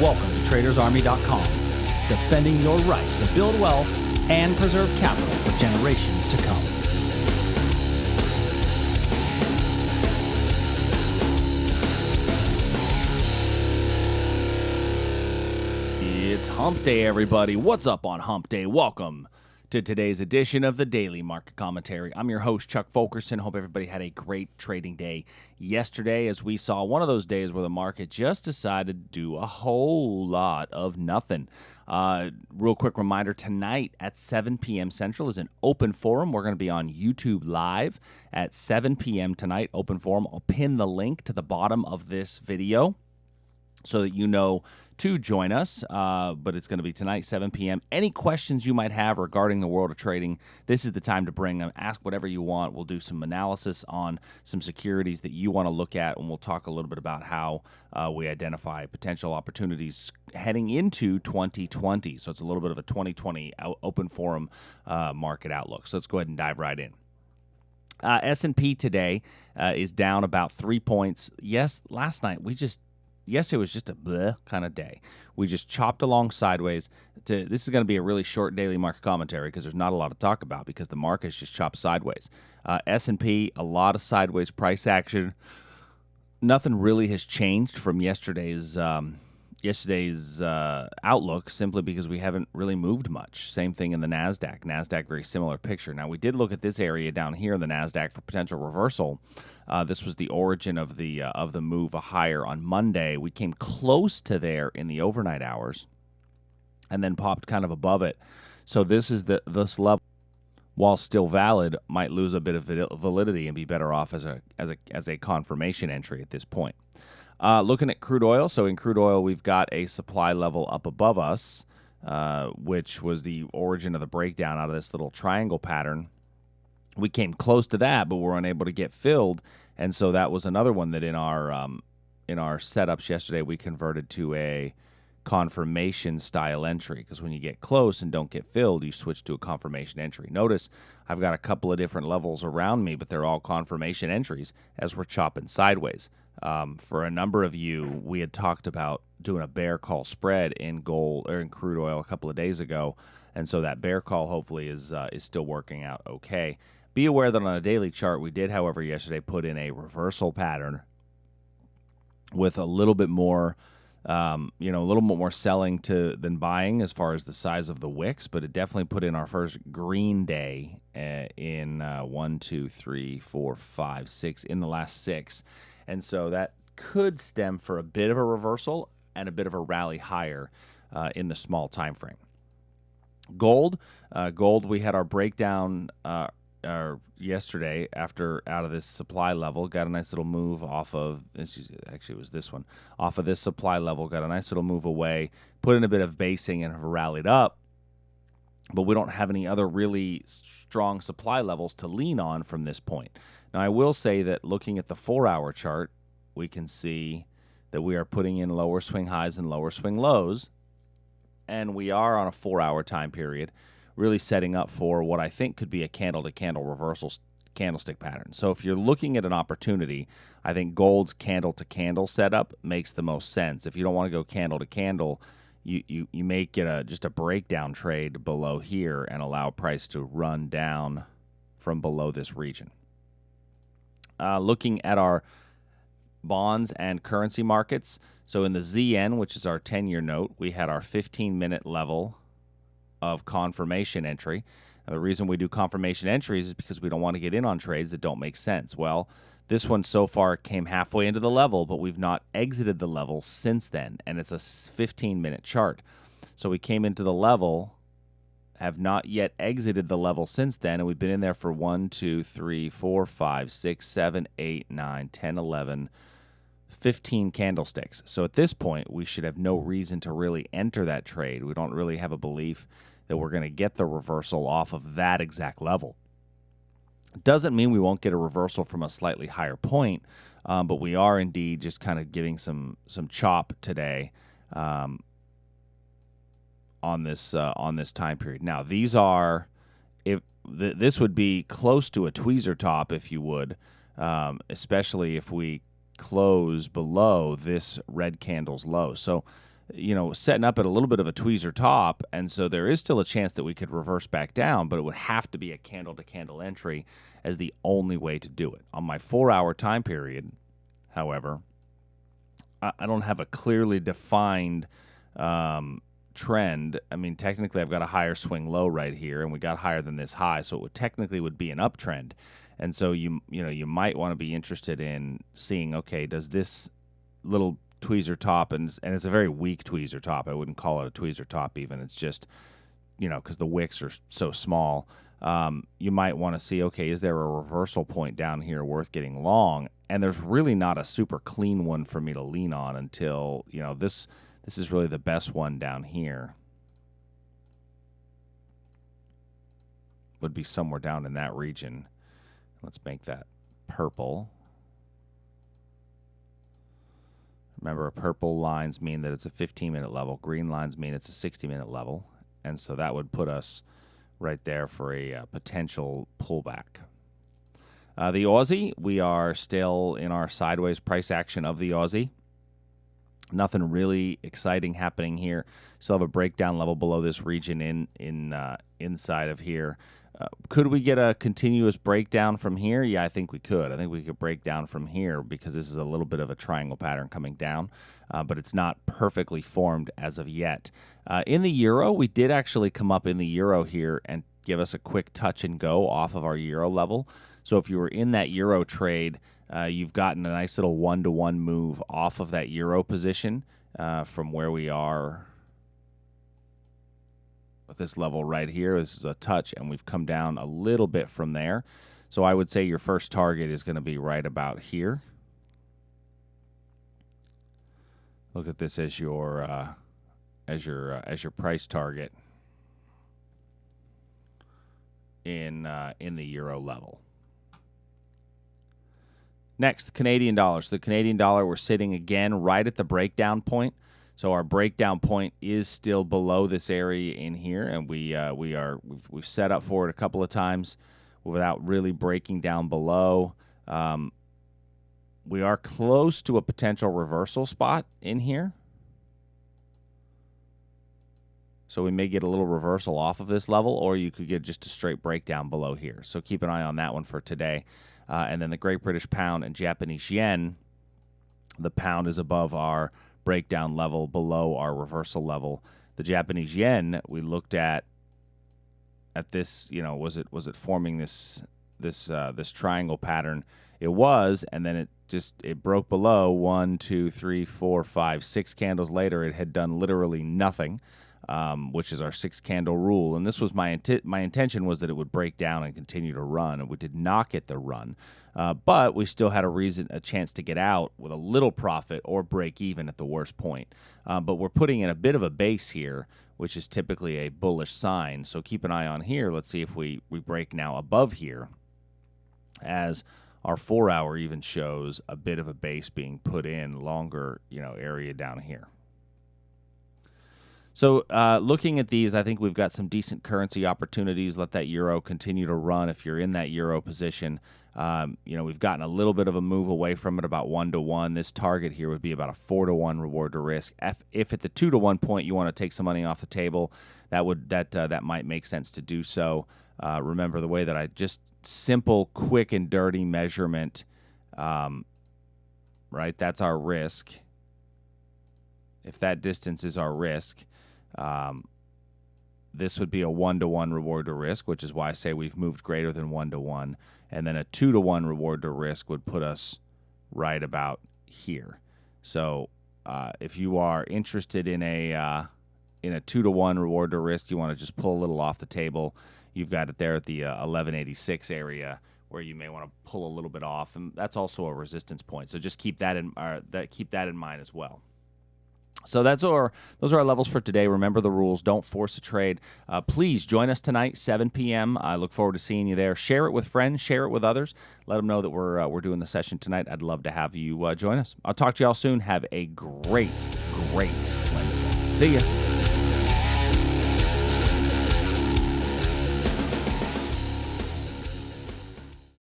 Welcome to TradersArmy.com, defending your right to build wealth and preserve capital for generations to come. It's Hump Day, everybody. What's up on Hump Day? Welcome to today's edition of the Daily Market Commentary. I'm your host, Chuck Fulkerson. Hope everybody had a great trading day yesterday, as we saw one of those days where the market just decided to do a whole lot of nothing. Real quick reminder, tonight at 7 p.m. Central is an open forum. We're going to be on YouTube Live at 7 p.m. tonight, open forum. I'll pin the link to the bottom of this video so that you know to join us, but it's going to be tonight, 7 p.m. Any questions you might have regarding the world of trading, this is the time to bring them. Ask whatever you want. We'll do some analysis on some securities that you want to look at, and we'll talk a little bit about how we identify potential opportunities heading into 2020. So it's a little bit of a 2020 open forum market outlook. So let's go ahead and dive right in. S&P today is down about 3 points. Yes, last night it was just a bleh kind of day. We just chopped along sideways. This is going to be a really short daily market commentary because there's not a lot to talk about because the market's just chopped sideways. S&P, a lot of sideways price action. Nothing really has changed from yesterday's outlook simply because we haven't really moved much. Same thing in the NASDAQ. NASDAQ, very similar picture. Now, we did look at this area down here in the NASDAQ for potential reversal. This was the origin of the move higher on Monday. We came close to there in the overnight hours and then popped kind of above it. So this level, while still valid, might lose a bit of validity and be better off as a confirmation entry at this point. Looking at crude oil, so in crude oil, we've got a supply level up above us, which was the origin of the breakdown out of this little triangle pattern. We came close to that, but were unable to get filled, and so that was another one that in our setups yesterday we converted to a confirmation style entry, because when you get close and don't get filled, you switch to a confirmation entry. Notice I've got a couple of different levels around me, but they're all confirmation entries as we're chopping sideways. For a number of you, we had talked about doing a bear call spread in gold or in crude oil a couple of days ago, and so that bear call hopefully is still working out okay. Be aware that on a daily chart, we did, however, yesterday put in a reversal pattern with a little bit more, a little bit more selling than buying as far as the size of the wicks, but it definitely put in our first green day in 1, 2, 3, 4, 5, 6 in the last 6. And so that could stem for a bit of a reversal and a bit of a rally higher in the small time frame. Gold, we had our breakdown yesterday out of this supply level. Got a nice little move off of it was this one off of this supply level. Got a nice little move away, put in a bit of basing and have rallied up. But we don't have any other really strong supply levels to lean on from this point. Now, I will say that looking at the 4-hour chart, we can see that we are putting in lower swing highs and lower swing lows, and we are on a 4-hour time period, really setting up for what I think could be a candle-to-candle reversal candlestick pattern. So if you're looking at an opportunity, I think gold's candle-to-candle setup makes the most sense. If you don't want to go candle-to-candle, you may get just a breakdown trade below here and allow price to run down from below this region. Looking at our bonds and currency markets, so in the ZN, which is our 10-year note, we had our 15-minute level of confirmation entry. Now, the reason we do confirmation entries is because we don't want to get in on trades that don't make sense. Well, this one so far came halfway into the level, but we've not exited the level since then, and it's a 15-minute chart. So we came into the level, have not yet exited the level since then, and we've been in there for 1, 2, 3, 4, 5, 6, 7, 8, 9, 10, 11, 15 candlesticks. So at this point, we should have no reason to really enter that trade. We don't really have a belief that we're going to get the reversal off of that exact level. Doesn't mean we won't get a reversal from a slightly higher point, but we are indeed just kind of giving some chop today on this time period. Now, these are this would be close to a tweezer top, if you would, especially if we close below this red candle's low. So setting up at a little bit of a tweezer top, and so there is still a chance that we could reverse back down, but it would have to be a candle-to-candle entry as the only way to do it. On my 4-hour time period, however, I don't have a clearly defined trend. I mean, technically, I've got a higher swing low right here, and we got higher than this high, so it technically would be an uptrend. And so you might want to be interested in seeing, okay, does this little tweezer top, and it's a very weak tweezer top. I wouldn't call it a tweezer top even. It's just, because the wicks are so small. You might want to see, okay, is there a reversal point down here worth getting long? And there's really not a super clean one for me to lean on until, this is really the best one down here. Would be somewhere down in that region. Let's make that purple. Remember, purple lines mean that it's a 15-minute level. Green lines mean it's a 60-minute level. And so that would put us right there for a potential pullback. The Aussie, we are still in our sideways price action of the Aussie. Nothing really exciting happening here. Still have a breakdown level below this region inside of here. Could we get a continuous breakdown from here? Yeah, I think we could. I think we could break down from here because this is a little bit of a triangle pattern coming down, but it's not perfectly formed as of yet. In the euro, we did actually come up in the euro here and give us a quick touch and go off of our euro level. So if you were in that euro trade, you've gotten a nice little one-to-one move off of that euro position from where we are. This level right here, this is a touch, and we've come down a little bit from there. So I would say your first target is going to be right about here. Look at this as your price target in the euro level. Next, the Canadian dollar. So the Canadian dollar, we're sitting again right at the breakdown point. So our breakdown point is still below this area in here, and we've set up for it a couple of times without really breaking down below. We are close to a potential reversal spot in here. So we may get a little reversal off of this level, or you could get just a straight breakdown below here. So keep an eye on that one for today. And then the Great British Pound and Japanese Yen, the pound is above our breakdown level, below our reversal level. The Japanese yen, we looked at this, was it forming this triangle pattern? It was, and then it broke below 1, 2, 3, 4, 5, 6 candles later. It had done literally nothing, which is our 6-candle rule. And this was my intention was that it would break down and continue to run, and we did not get the run. But we still had a chance to get out with a little profit or break even at the worst point. But we're putting in a bit of a base here, which is typically a bullish sign. So keep an eye on here. Let's see if we break now above here, as our 4-hour even shows a bit of a base being put in longer, area down here. So looking at these, I think we've got some decent currency opportunities. Let that euro continue to run if you're in that euro position. We've gotten a little bit of a move away from it, about 1-to-1. This target here would be about a 4-to-1 reward to risk. If at the 2-to-1 point you want to take some money off the table, that might make sense to do so. Remember the way that I just simple, quick, and dirty measurement, right? That's our risk. If that distance is our risk, this would be a 1-to-1 reward to risk, which is why I say we've moved greater than 1-to-1. And then a 2-to-1 reward to risk would put us right about here. So if you are interested in a 2-to-1 reward to risk, you want to just pull a little off the table. You've got it there at the 1186 area where you may want to pull a little bit off, and that's also a resistance point. So just keep that in mind as well. So those are our levels for today. Remember the rules. Don't force a trade. Please join us tonight, 7 p.m. I look forward to seeing you there. Share it with friends. Share it with others. Let them know that we're doing the session tonight. I'd love to have you join us. I'll talk to you all soon. Have a great Wednesday. See ya.